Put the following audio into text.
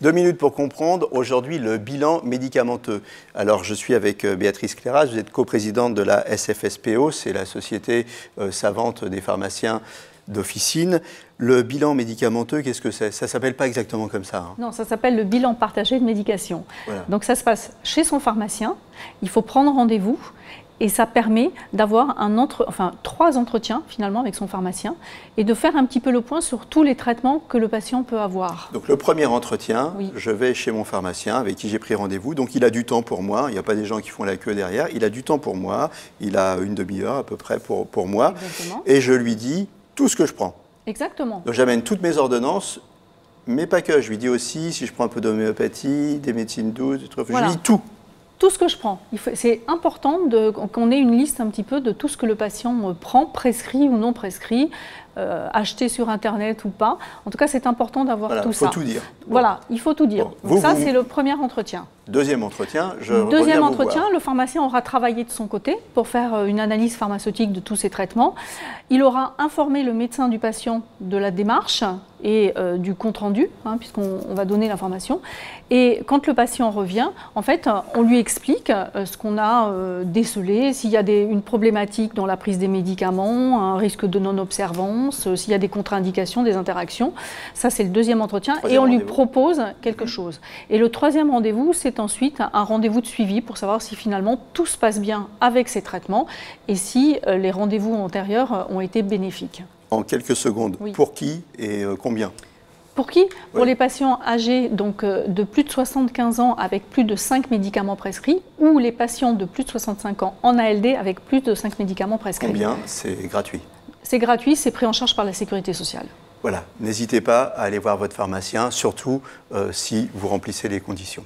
2 minutes pour comprendre, aujourd'hui, le bilan médicamenteux. Alors, je suis avec Béatrice Clairas, vous êtes coprésidente de la SFSPO, c'est la société savante des pharmaciens d'officine. Le bilan médicamenteux, qu'est-ce que c'est? Ça ne s'appelle pas exactement comme ça. Hein. Non, ça s'appelle le bilan partagé de médication. Voilà. Donc, ça se passe chez son pharmacien, il faut prendre rendez-vous. Et ça permet d'avoir 3 entretiens finalement avec son pharmacien et de faire un petit peu le point sur tous les traitements que le patient peut avoir. Donc le premier entretien, oui. Je vais chez mon pharmacien avec qui j'ai pris rendez-vous. Donc il a du temps pour moi, il n'y a pas des gens qui font la queue derrière. Il a du temps pour moi, il a une demi-heure à peu près pour moi. Exactement. Et je lui dis tout ce que je prends. Exactement. Donc j'amène toutes mes ordonnances, mais pas que. Je lui dis aussi si je prends un peu d'homéopathie, des médecines douces, des trucs. Voilà. Je lui dis tout. Tout ce que je prends. C'est important qu'on ait une liste un petit peu de tout ce que le patient prend, prescrit ou non prescrit, acheté sur Internet ou pas. En tout cas, c'est important d'avoir tout ça. Il faut tout dire. Voilà, il faut tout dire. Bon. Donc ça, c'est le premier entretien. Deuxième entretien, Deuxième entretien, le pharmacien aura travaillé de son côté pour faire une analyse pharmaceutique de tous ces traitements. Il aura informé le médecin du patient de la démarche et du compte-rendu, puisqu'on va donner l'information. Et quand le patient revient, en fait, on lui explique ce qu'on a décelé, s'il y a une problématique dans la prise des médicaments, un risque de non-observance, s'il y a des contre-indications, des interactions. Ça, c'est le deuxième entretien. Et on lui propose quelque chose. Et le troisième rendez-vous, c'est ensuite un rendez-vous de suivi pour savoir si finalement tout se passe bien avec ces traitements et si les rendez-vous antérieurs ont été bénéfiques. En quelques secondes, oui. Pour qui et combien? Pour qui? Pour les patients âgés donc, de plus de 75 ans avec plus de 5 médicaments prescrits ou les patients de plus de 65 ans en ALD avec plus de 5 médicaments prescrits. Combien? C'est gratuit. C'est gratuit, c'est pris en charge par la Sécurité sociale. Voilà, n'hésitez pas à aller voir votre pharmacien, surtout si vous remplissez les conditions.